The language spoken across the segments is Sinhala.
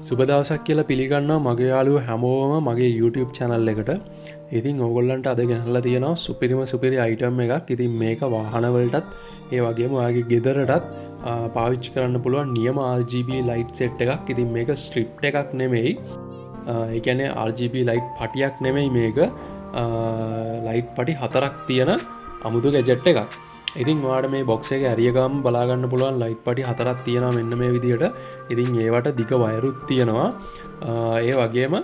සුබ දවසක් කියලා පිළිගන්නවා මගේ යාළුවෝ හැමෝම මගේ YouTube channel එකට. ඉතින් ඕගොල්ලන්ට අද ගෙනල්ලා තියෙනවා සුපිරි අයිටම් එකක්. ඉතින් මේක වාහන වලටත් ඒ වගේම ඔයාගේ ගෙදරටත් පාවිච්චි කරන්න පුළුවන් නියම RGB light set එකක්. ඉතින් මේක stripped එකක් නෙමෙයි. ඒ කියන්නේ RGB light පටියක් නෙමෙයි මේක. light පටි 4ක් තියෙන අමුතු gadget එකක්. ඉතින් ඔයාලට මේ box එකේ ඇරිය ගාම බලා ගන්න පුළුවන් light පටි 4ක් තියෙනවා මෙන්න මේ විදිහට. ඉතින් ඒවට දිග වයරුත් තියෙනවා. ඒ වගේම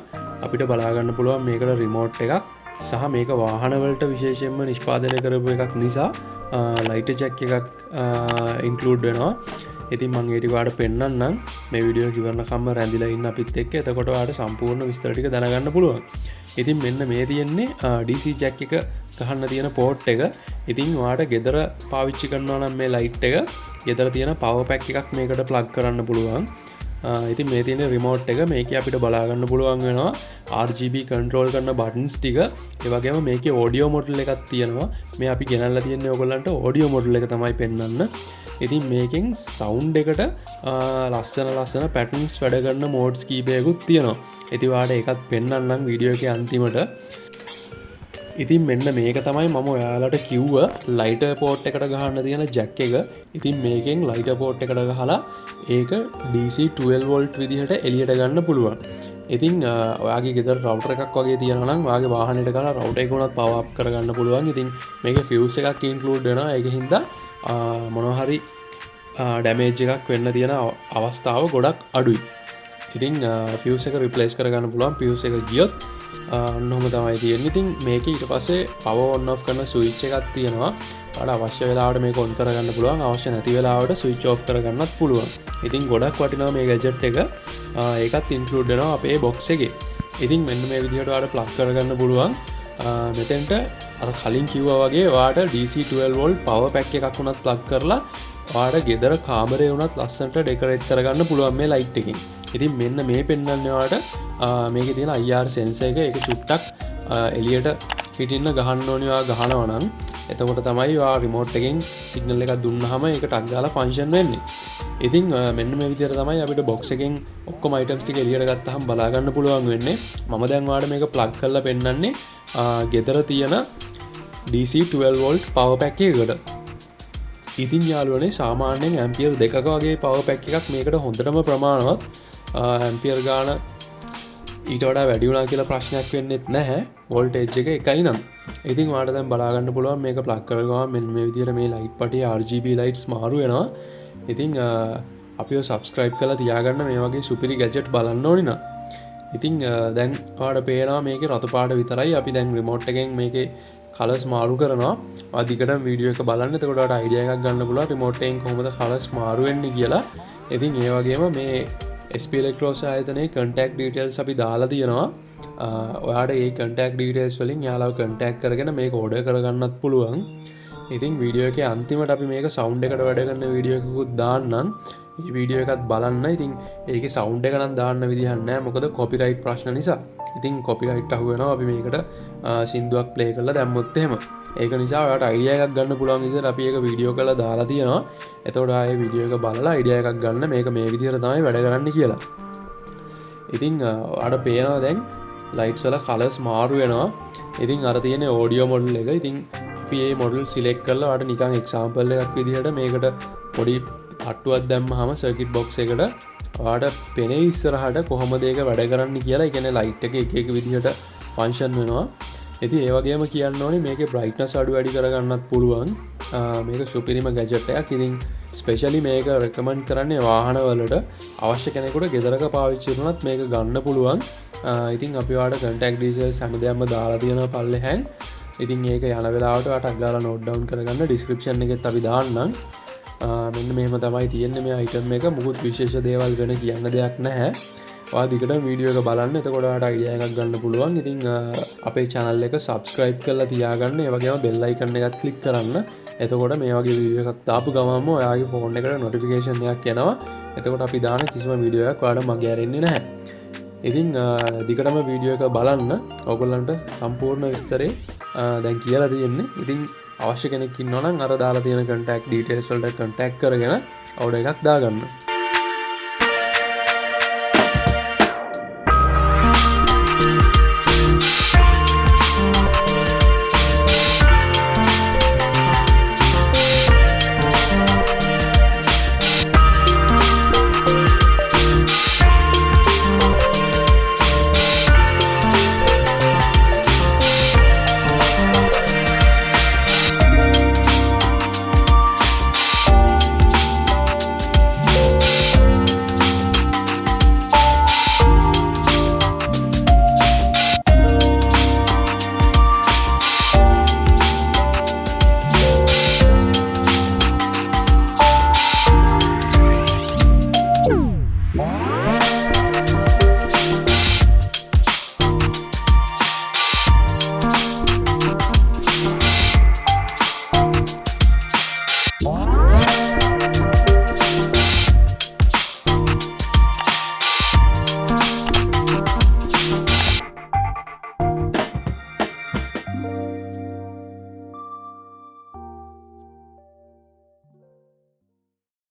අපිට බලා ගන්න පුළුවන් මේකට remote එකක් සහ මේක වාහන වලට විශේෂයෙන්ම නිෂ්පාදනය කරපු එකක් නිසා light jack එකක් include වෙනවා. ඉතින් මම ඒ ටික ඔයාලට පෙන්නන්නම්. මේ වීඩියෝ එක ඉවරනකම්ම රැඳිලා ඉන්න අපිත් එක්ක. එතකොට ඔයාලට සම්පූර්ණ විස්තර ටික දැනගන්න පුළුවන්. ඉතින් මෙන්න මේ තියෙන්නේ DC jack එක ගහන්න තියෙන port එක. ඉතින් ඔයාලට ගෙදර පාවිච්චි කරනවා නම් මේ light එක ගෙදර තියෙන power pack එකක් මේකට plug කරන්න පුළුවන්. ඉතින් මේ තියෙන remote එක මේකේ අපිට බලා ගන්න පුළුවන් වෙනවා RGB control කරන buttons ටික. ඒ වගේම මේකේ audio module එකක් තියෙනවා. මේ අපි ගෙනල්ලා තියෙන්නේ ඔයගොල්ලන්ට audio module එක තමයි පෙන්වන්න. ඉතින් මේකෙන් sound එකට ලස්සන patterns වැඩ කරන modes කීපයකුත් තියෙනවා. ඉතින් ඔයාලට ඒකත් පෙන්වන්නම් වීඩියෝ එකේ අන්තිමට. ඉතින් මෙන්න මේක තමයි මම ඔයාලට කිව්ව ලයිටර් පෝට් එකට ගහන්න තියෙන ජැක් එක. ඉතින් මේකෙන් ලයිටර් පෝට් එකට ගහලා ඒක DC 12 වෝල්ට් විදිහට එළියට ගන්න පුළුවන්. ඉතින් ඔයාගේ ගෙදර රවුටර් එකක් වගේ තියෙනවා නම් ඔයාගේ වාහනේට ගහලා රවුටර් එක උනත් පවර් අප් කරගන්න පුළුවන්. ඉතින් මේකේ ෆියුස් එකක් ඉන්ක්ලූඩ් වෙනවා. ඒකෙන් හින්දා මොනවා හරි ඩැමේජ් එකක් වෙන්න තියෙන අවස්ථාව ගොඩක් අඩුයි. ඉතින් ෆියුස් එක රිප්ලේස් කරගන්න පුළුවන්. ෆියුස් එක ගියොත් ඔන්නෝම තමයි තියෙන්නේ. ඉතින් මේක ඊට පස්සේ power on off කරන switch එකක් තියෙනවා. ඔයාලට අවශ්‍ය වෙලාවට මේක on කරගන්න පුළුවන්. අවශ්‍ය නැති වෙලාවට switch off කරගන්නත් පුළුවන්. ඉතින් ගොඩක් වටිනවා මේ gadget එක. ඒකත් include වෙනවා අපේ box එකේ. ඉතින් මෙන්න මේ විදිහට ඔයාලට plug කරගන්න පුළුවන්. මෙතෙන්ට අර කලින් කිව්වා වගේ ඔයාලට DC 12 volt power pack එකක් උනත් plug කරලා ඔයාලට ගෙදර කාමරේ උනත් ලස්සනට decorate කරගන්න පුළුවන් මේ light එකෙන්. ඉතින් මෙන්න මේ පෙන්වන්නේ ඔයාලට මේකේ තියෙන IR sensor එක. ඒක චුට්ටක් එළියට පිටින්න ගහන්න ඕනේ. ඔයා ගහනවා නම් එතකොට තමයි ඔයා remote එකෙන් signal එකක් දුන්නාම ඒක ටක් ගාලා function වෙන්නේ. ඉතින් මෙන්න මේ විදිහට තමයි අපිට box එකෙන් ඔක්කොම items ටික එළියට ගත්තාම බලා ගන්න පුළුවන් වෙන්නේ. මම දැන් ඔයාලට මේක plug කරලා පෙන්නන්නේ ගෙදර තියෙන DC 12 volt power pack එකකට. ඉතින් යාළුවනේ සාමාන්‍යයෙන් ඇම්පියර් 2ක වගේ power pack එකක් මේකට හොඳටම ප්‍රමාණවත්. ඇම්පියර් ගාන ඊට වඩා වැඩි වුණා කියලා ප්‍රශ්නයක් වෙන්නේ නැහැ. වෝල්ටේජ් එක එකයි නම්. ඉතින් ඔයාලට දැන් බලා ගන්න පුළුවන් මේක ප්ලග් කරගම මෙන්න මේ විදිහට මේ ලයිට් පටියේ RGB lights මාරු වෙනවා. ඉතින් අපිව subscribe කරලා තියාගන්න මේ වගේ සුපිරි gadget බලන්න ඕනි නම්. ඉතින් දැන් ඔයාලට පේනවා මේකේ රතු පාට විතරයි. අපි දැන් remote එකෙන් මේකේ colors මාරු කරනවා. අදිකටම වීඩියෝ එක බලන්න. එතකොට ඔයාලට idea එකක් ගන්න පුළුවන් remote එකෙන් කොහොමද colors මාරු වෙන්නේ කියලා. ඉතින් ඒ වගේම මේ SP ELECTROZ ආයතනයේ contact details අපි දාලා තියෙනවා. ඔයාලට මේ contact details වලින් යාළුවව contact කරගෙන මේක order කරගන්නත් පුළුවන්. ඉතින් වීඩියෝ එකේ අන්තිමට අපි මේක sound එකට වැඩ කරන වීඩියෝ එකකුත් දාන්නම්. මේ වීඩියෝ එකත් බලන්න. ඉතින් ඒකේ sound එක නම් දාන්න විදිහක් නැහැ. මොකද copyright ප්‍රශ්න නිසා. ඉතින් copyright අහු වෙනවා අපි මේකට සින්දුවක් play කරලා දැම්මොත් එහෙම. ඒක නිසා ඔයාලට idea එකක් ගන්න පුළුවන් විදිහට අපි ඒක වීඩියෝ කරලා දාලා තියෙනවා. එතකොට ආයේ වීඩියෝ එක බලලා idea එකක් ගන්න මේක මේ විදිහට තමයි වැඩ කරන්නේ කියලා. ඉතින් ඔයාලට පේනවා දැන් lights වල colors මාරු වෙනවා. ඉතින් අර තියෙන audio module එක. ඉතින් අපි මේ module select කරලා ඔයාලට නිකන් example එකක් විදිහට මේකට පොඩි තට්ටුවක් දැම්මහම circuit box එකට ඔයාලට පෙනේ ඉස්සරහට කොහොමද ඒක වැඩ කරන්නේ කියලා. ඒ කියන්නේ light එක එක විදිහට function වෙනවා. ඉතින් ඒ වගේම කියන්න ඕනේ මේකේ brightness අඩු වැඩි කරගන්නත් පුළුවන්. මේක සුපිරිම gadget එකක්. ඉතින් ස්පෙෂලි මේක recommend කරන්නේ වාහන වලට අවශ්‍ය කෙනෙකුට ගෙදරක පාවිච්චි කරනත් මේක ගන්න පුළුවන්. ඉතින් අපි ඔයාලට contact details හැමදේම දාලා තියෙනවා පල්ලෙහාන්. ඉතින් ඒක යන වෙලාවට ඔයාලට අග්ගාලා note down කරගන්න description එකෙත් අපි දාන්නම්. මෙන්න මෙහෙම තමයි තියෙන්නේ මේ item එක. මුකුත් විශේෂ දේවල් වෙන කියන්න දෙයක් නැහැ. ඔයා දිගට වීඩියෝ එක බලන්න. එතකොට ඔයාලට idea එකක් ගන්න පුළුවන්. ඉතින් අපේ channel එක subscribe කරලා තියාගන්න. ඒ වගේම bell icon එකත් click කරන්න. එතකොට මේ වගේ වීඩියෝ එකක් දාපු ගමන්ම ඔයාගේ phone එකට notification එකක් එනවා. එතකොට අපි දාන කිසිම වීඩියෝ එකක් ඔයාලට මගේ ඇරෙන්නේ නැහැ. ඉතින් දිගටම වීඩියෝ එක බලන්න. ඔයගොල්ලන්ට සම්පූර්ණ විස්තරේ දැන් කියලා තියෙන්නේ. ඉතින් අවශ්‍ය කෙනෙක් ඉන්නවා නම් අර දාලා තියෙන contact details වලට contact කරගෙන order එකක් දාගන්න.